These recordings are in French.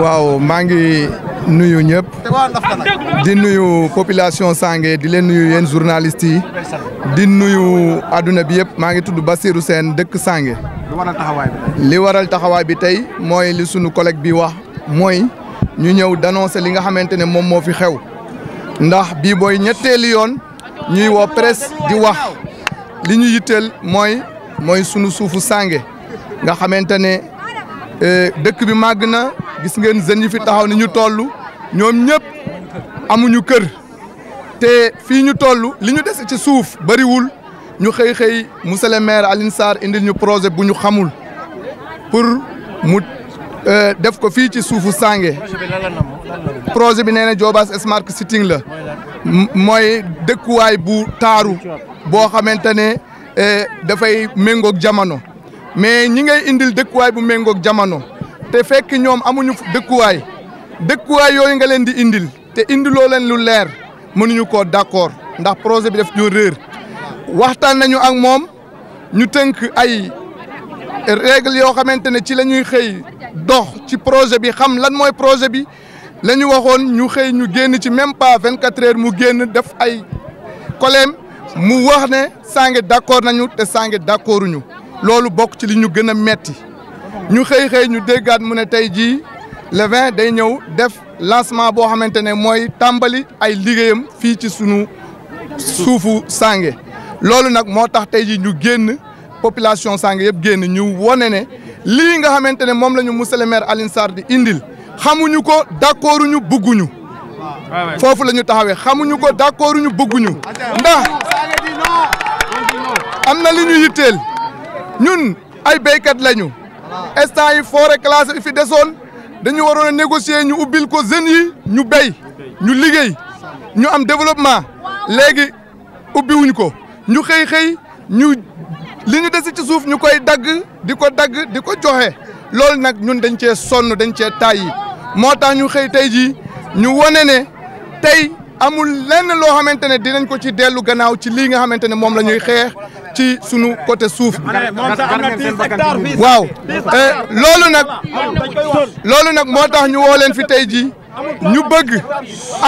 waaw maa ngi nuyu ñëpp di nuyu population Sange di leen nuyu yéen journalistes yi di nuyu adduna bi yëpp maa ngi tudd Bassirou Sène dëkk Sange. li waral taxawaay bi tey mooy li sunu collègue bi wax mooy ñu ñëw d'annoncer li nga xamante ne moom moo fi xew ndax bii booy ñetteeli yoon ñuy woo presse di wax li ñu yitteel mooy sunu suufu Sange nga xamante ne dëkk bi màgg na gis ngeen jeunes yi fi taxaw ni ñu toll ñoom ñëpp amuñu kër te fii ñu toll li ñu dese ci suuf bariwul ñu xëy monsieur le maire Alioune Sarr indil ñu projet bu ñu xamul pour mu def ko fii ci suufu Sange projet bi nee na Diobass Smart City la mooy dëkkuwaay bu taaru boo xamante ne dafay méngoog jamono mais ñi ngay indil dëkkuwaay bu méngoog jamono te fekk ñoom amuñu dëkkuwaay yooyu nga leen di indil te indiloo leen lu leer mënuñu koo d'accord ndax projet bi def ñu réer waxtaan nañu ak moom ñu tënk ay règle yoo xamante ne ci la ñuy xëy dox ci projet bi xam lan mooy projet bi la ñu waxoon ñu xëy ñu génn ci même pas 24 heures mu génn def ay koleem mu wax ne Sange d'accord nañu te Sange d'accorduñu loolu bokk ci li ñu gën a metti ñu xëy ñu déggaat mu ne tey jii le 20 day ñëw def lancement boo xamante ne mooy tàmbali ay liggéeyam fii ci sunu suufu Sange loolu nag moo tax tey jii ñu génn population Sange yëpp génn ñu wone ne lii nga xamante ne moom la ñu monsieur le maire Alioune Sarr di indil xamuñu ko d'accorduñu bëgguñu foofu la ñu taxawee xamuñu ko d'accorduñu bëgguñu ndax am na li ñu yitteel ñun ay béykat lañu instant yi forêt classée yi fi desoon dañu waroon a négocier ñu ubbil ko jeunes yi ñu béy ñu liggéey ñu am développement léegi ubbiwuñ ko ñu xëy ñu li ñu desi ci suuf ñu koy dagg di ko joxe loolu nag ñun dañ cee sonn dañ cee tàyyi moo tax ñu xëy tey jii ñu wone ne tey amul lenn loo xamante ne dinañ ko ci dellu gannaaw ci lii nga xamante ne moom la ñuy xeex ci sunu côté suuf waaw loolu nag moo tax ñu woo leen fi tey jii ñu bëgg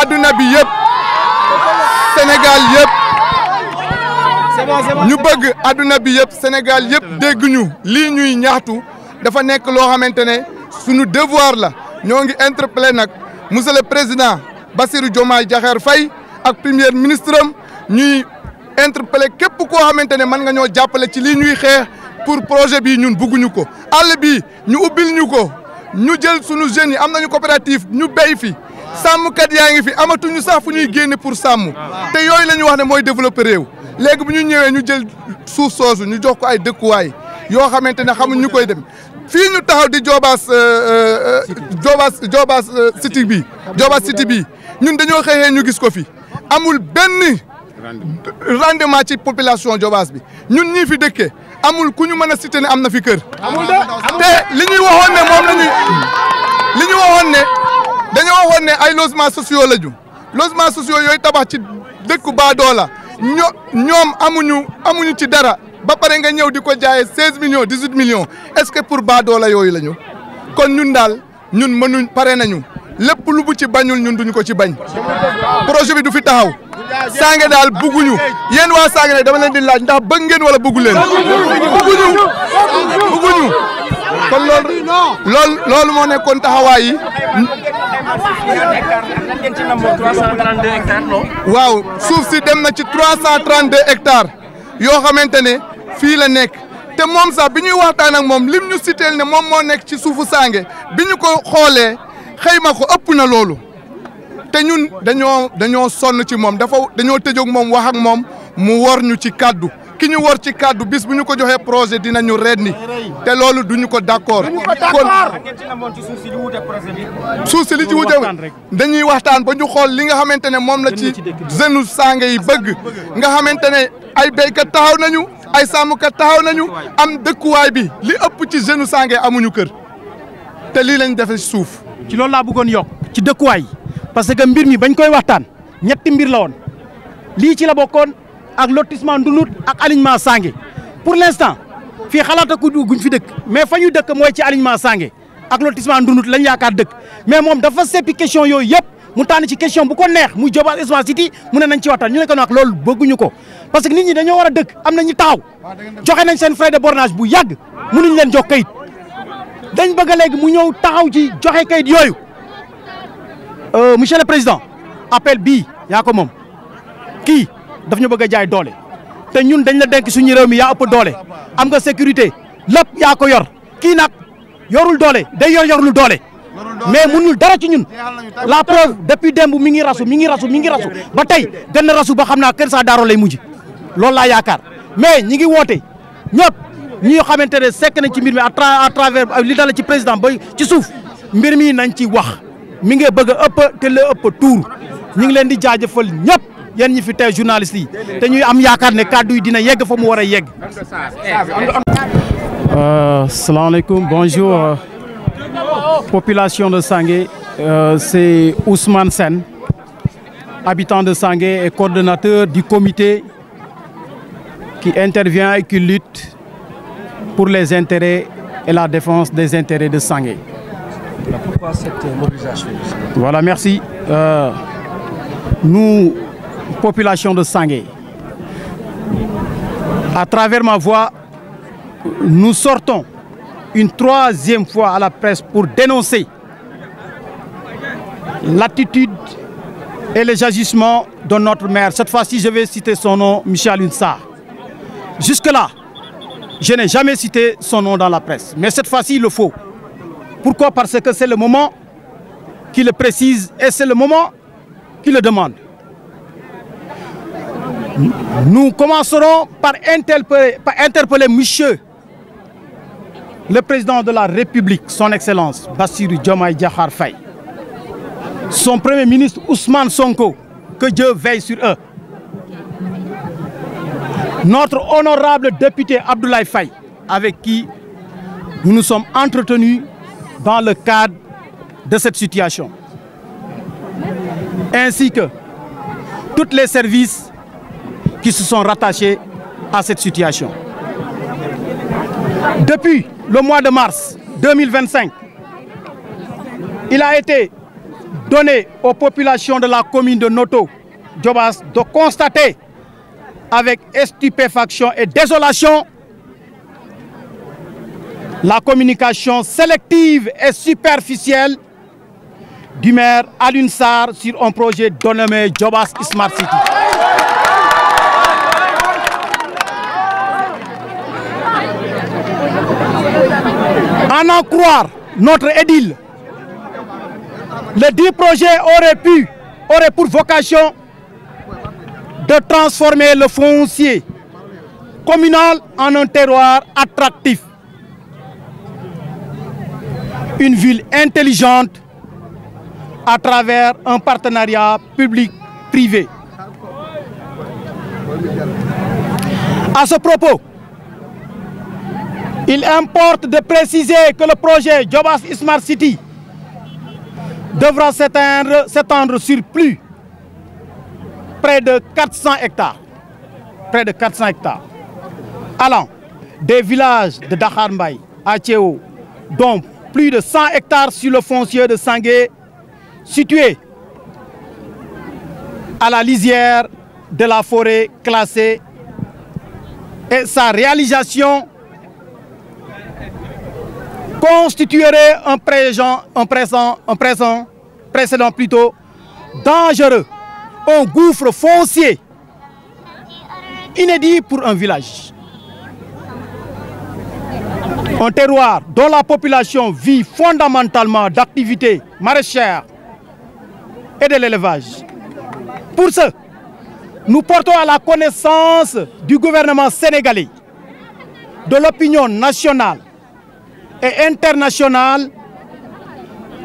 adduna bi yëpp Sénégal yëpp ñu bëgg adduna bi yëpp Sénégal yëpp dégg ñu lii ñuy ñaxtu dafa nekk loo xamante ne sunu devoir la ñoo ngi interpellé nag monsieur le président Bassirou Diomaye Diakhar Faye ak premier ministre am ñuy interpellé képp koo xamante ne mën nga ñoo jàppale ci lii ñuy xeex pour projet bii ñun bëgguñu ko àll bi ñu ubbil ñu ko ñu jël sunu jeunes yi am nañu coopérative ñu béy fi sàmmkat yaa ngi fi amatuñu sax fu ñuy génne pour sàmm te yooyu la ñu wax ne mooy développer réew léegi bu ñu ñëwee ñu jël suuf soosu ñu jox ko ay dëkkuwaay yoo xamante ne xamuñ ñu koy dem fii ñu taxaw di Diobass City bi ñun dañoo xëyee ñu gis ko fi amul benn rendement ci population Diobass bi ñun ñii fi dëkkee amul ku ñu mën a cité ne am na fi kër. te li ñuy waxoon ne moom la ñuy li ñu waxoon ne dañoo waxoon ne ay logements sociaux la ñu logements sociaux yooyu tabax ci dëkku baadoola ñoom amuñu ci dara ba pare nga ñëw di ko jaayee 16 millions 18 millions est-ce que pour baadoola yooyu la ñu kon ñun daal ñun mënuñ pare nañu lépp lu bu ci bañul ñun duñu ko ci bañ projet bi du fi taxaw Sange daal bugguñu yéen waa Sange nag dama leen di laaj ndax bëgg ngeen wala bëggu leen bugguñu kon loolu moo nekkoon taxawaay yi waaw suuf si dem na ci 332 hectares yoo xamante ne fii la nekk te moom sax bi ñuy waxtaan ak moom lim ñu citeel ne moom moo nekk ci suufu Sange bi ñu ko xoolee xëyma ko ëpp na loolu te ñun dañoo sonn ci moom dañoo tëjoog moom wax ak moom mu wor ñu ci kaddu ki ñu wor ci kaddu bis bu ñu ko joxee projet dinañu redni te loolu duñu ko d'accord kon suuf si li ci wute dañuy waxtaan ba ñu xool li nga xamante ne moom la ci jeune Sange yi bëgg nga xamante ne ay béykat taxaw nañu ay sàmmkat taxaw nañu am dëkkuwaay bi li ëpp ci jeune Sange amuñu kër te lii lañ defe suuf ci loolu laa bëggoon yokk ci dëkkuwaay parce que mbir mi bañ koy waxtaan ñetti mbir la woon lii ci la bokkoon ak lotissement Ndunut ak alignement Sange pour l'instant fii xalaata ku guñ fi dëkk mais fa ñu dëkk mooy ci alignement Sange ak lotissement Ndunut lañ yaakaar dëkk mais moom dafa seppi question yooyu yëpp mu tànn ci question bu ko neex muy Diobass Smart City mu ne nañ ci waxtaan ñu ne ko nag loolu bëgguñu ko parce que nit ñi dañoo war a dëkk am na ñu taxaw joxe nañ seen frais de bornage bu yàgg mënuñ leen jox kayit dañ bëgg léegi mu ñëw taxaw ci joxe kayit yooyu monsieur le président appel bii yaa ko moom kii daf ñu bëgg a jaay doole te ñun dañ la denk suñu réew mi yaa ëpp doole am nga sécurité lépp yaa ko yor kii nag yorul doole day yorul doole mais mënul dara ci ñun la preuve depuis démb mi ngi rasu ba tey gën na rasu ba xam naa Kër Saadaaro lay mujj loolu laa yaakaar mais ñi ngi woote ñëpp ñi nga xamante ne sekk nañ ci mbir mi à travers li dala ci président ba ci suuf mbir mi nañ ci wax mi ngi bëgg a ëpp te la ëpp tuur ñu ngi leen di jaajëfal ñëpp yéen ñi fi tey journalistes yi te ñuy am yaakaar ne kàddu yi dina yegg fa mu war a yegg. Salaamaaleykum, bonjour population de Sangué, c'est Ousmane Sen, habitant de Sangué et coordonnateur du comité qui intervient et qui lutte pour les intérêts et la défense des intérêts de Sangué. Pourquoi cette mobilisation? Voilà, merci. Nous, population de Sangué, à travers ma voix, nous sortons une troisième fois à la presse pour dénoncer l'attitude et les agissements de notre maire. Cette fois-ci, je vais citer son nom, Michel Alioune Sarr. Jusque-là, je n'ai jamais cité son nom dans la presse. Mais cette fois-ci, il le faut. Pourquoi? Parce que c'est le moment qui le précise et c'est le moment qui le demande. Nous commencerons par interpeller monsieur le président de la République, son Excellence Bassirou Diomaye Diakhar Faye, son Premier ministre Ousmane Sonko, que Dieu veille sur eux, notre honorable député Abdoulaye Faye, avec qui nous nous sommes entretenus dans le cadre de cette situation, ainsi que tous les services qui se sont rattachés à cette situation. Depuis le mois de mars 2025, il a été donné aux populations de la commune de Noto, Diobass, de constater avec stupéfaction et désolation la communication sélective et superficielle du maire Alioune Sarr sur un projet dénommé Diobass Smart City. À en croire notre édile, le dit projet aurait pour vocation de transformer le foncier communal en un terroir attractif, une ville intelligente à travers un partenariat public-privé. À ce propos, il importe de préciser que le projet Diobass Smart City devra s'étendre sur près de 400 hectares. Près de 400 hectares. Allant des villages de Dakhar Mbaye à Tchéo, dont plus de 100 hectares sur le foncier de Sangué, situé à la lisière de la forêt classée, et sa réalisation constituerait un précédent plutôt dangereux, un gouffre foncier inédit pour un village. Un terroir dont la population vit fondamentalement d'activités maraîchères et de l'élevage. Pour ce, nous portons à la connaissance du gouvernement sénégalais, de l'opinion nationale et internationale,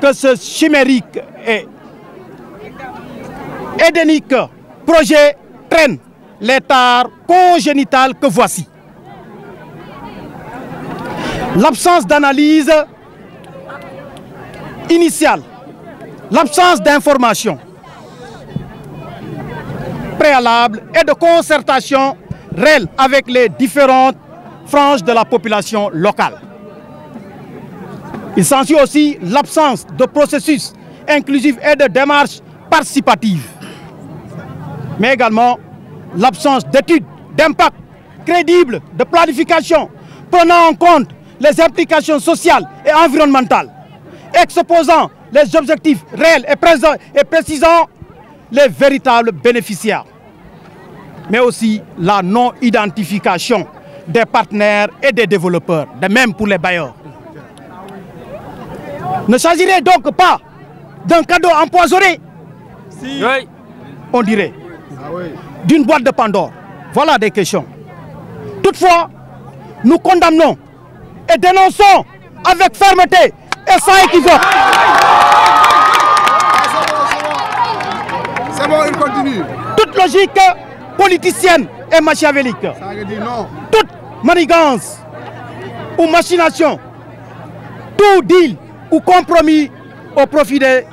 que ce chimérique et édénique projet traîne l'état congénital que voici. L'absence d'analyse initiale, l'absence d'information préalable et de concertation réelle avec les différentes franges de la population locale. Il s'ensuit aussi l'absence de processus inclusif et de démarches participatives, mais également l'absence d'études d'impact crédibles, de planification, prenant en compte les implications sociales et environnementales, exposant les objectifs réels et précisant les véritables bénéficiaires, mais aussi la non-identification des partenaires et des développeurs, de même pour les bailleurs. Ne s'agirait donc pas d'un cadeau empoisonné, on dirait, d'une boîte de Pandore. Voilà des questions. Toutefois, nous condamnons et dénonçons avec fermeté et sans équivoque. C'est bon, il continue. Toute logique politicienne et machiavélique. Toute manigance ou machination, tout deal ou compromis au profit des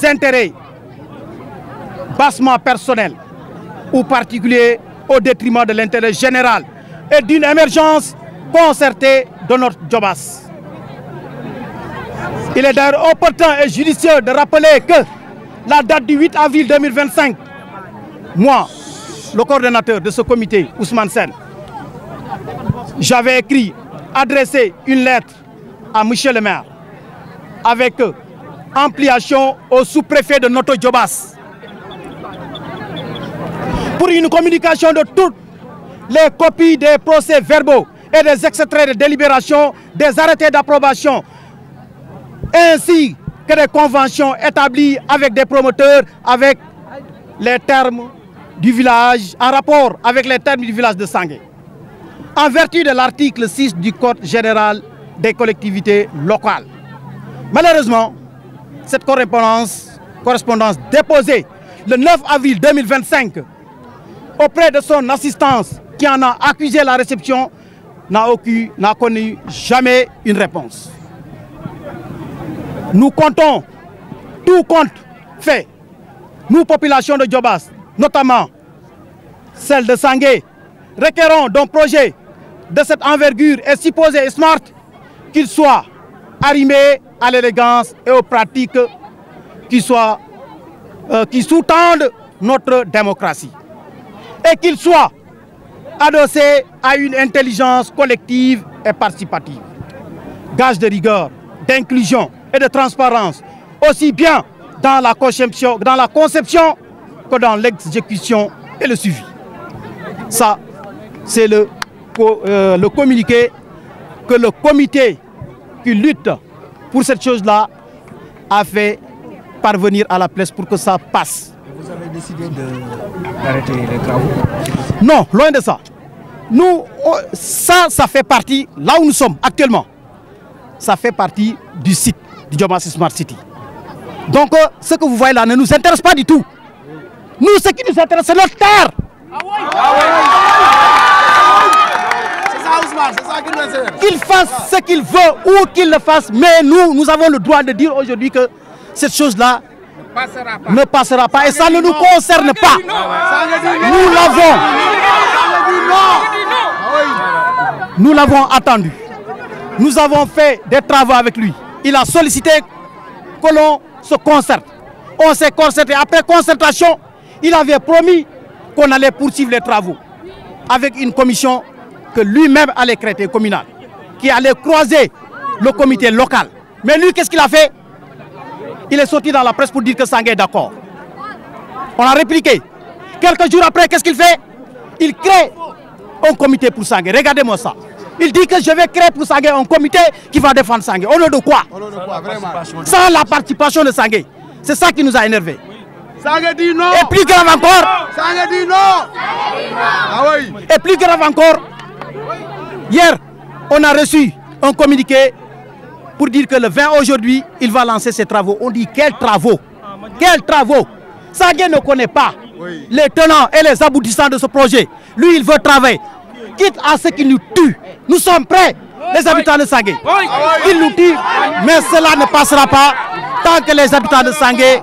intérêts bassement personnels ou particuliers au détriment de l'intérêt général et d'une émergence concertée de notre Djobas. Il est d'ailleurs opportun et judicieux de rappeler que la date du 8 avril 2025, moi, le coordonnateur de ce comité, Ousmane Sen, j'avais écrit, adressé une lettre à M. le maire avec ampliation au sous-préfet de notre Djobas pour une communication de toutes les copies des procès-verbaux et des extraits de délibération, des arrêtés d'approbation, ainsi que des conventions établies avec des promoteurs, avec les termes du village, en rapport avec les termes du village de Sangué, en vertu de l'article 6 du Code général des collectivités locales. Malheureusement, cette correspondance déposée le 9 avril 2025 auprès de son assistance qui en a accusé la réception n'a connu jamais une réponse. Nous comptons tout compte fait. Nous, population de Djobas, notamment celle de Sangué, requérons d'un projet de cette envergure et supposé smart qu'il soit arrimé à l'élégance et aux pratiques qui sous-tendent notre démocratie et qu'il soit adossé à une intelligence collective et participative. Gage de rigueur, d'inclusion et de transparence, aussi bien dans la conception que dans l'exécution et le suivi. Ça, c'est le communiqué que le comité qui lutte pour cette chose-là a fait parvenir à la presse pour que ça passe. Vous avez décidé d'arrêter les travaux? Non, loin de ça. Nous, ça fait partie, là où nous sommes actuellement, ça fait partie du site du Djobas Smart City. Donc, ce que vous voyez là ne nous intéresse pas du tout. Nous, ce qui nous intéresse, c'est notre terre. Qu'il fasse ce qu'il veut ou qu'il le fasse, mais nous avons le droit de dire aujourd'hui que cette chose-là ne passera pas et ça ne nous concerne pas. Nous l'avons attendu. Nous avons fait des travaux avec lui. Il a sollicité que l'on se concerte. On s'est concerté. Après concertation, il avait promis qu'on allait poursuivre les travaux avec une commission que lui-même allait créer communale, qui allait croiser le comité local. Mais lui, qu'est-ce qu'il a fait? Il est sorti dans la presse pour dire que Sangué est d'accord. On a répliqué. Quelques jours après, qu'est-ce qu'il fait? Il crée un comité pour Sangué. Regardez-moi ça. Il dit que je vais créer pour Sangué un comité qui va défendre Sangué. Au nom de quoi? Sans la participation de Sangué. C'est ça qui nous a énervés. Sangué dit non. Et plus grave encore. Sangué dit non. Ah oui. Et plus grave encore. Hier, on a reçu un communiqué pour dire que le 20 aujourd'hui, il va lancer ses travaux. On dit quels travaux? Quels travaux? Sangué ne connaît pas les tenants et les aboutissants de ce projet. Lui, il veut travailler. Quitte à ce qu'il nous tue. Nous sommes prêts, les habitants de Sangué. Qu'il nous tue, mais cela ne passera pas tant que les habitants de Sangué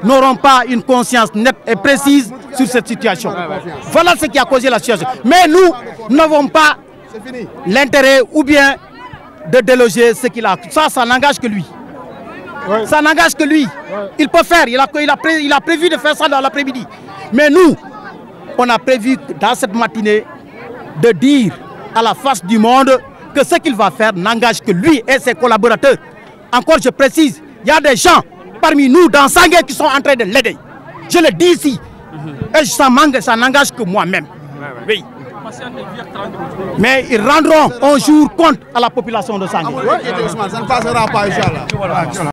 n'auront pas une conscience nette et précise sur cette situation. Voilà ce qui a causé la situation. Mais nous n'avons pas l'intérêt ou bien de déloger ce qu'il a. Ça n'engage que lui. Ouais. Ça n'engage que lui. Ouais. Il peut faire, il a prévu de faire ça dans l'après-midi. Mais nous, on a prévu dans cette matinée de dire à la face du monde que ce qu'il va faire n'engage que lui et ses collaborateurs. Encore, je précise, il y a des gens parmi nous dans Sangué qui sont en train de l'aider. Je le dis ici. Et ça n'engage que moi-même. Oui. Mais ils rendront un jour compte à la population de Sangué. Ça ne passera pas, Inch'Allah.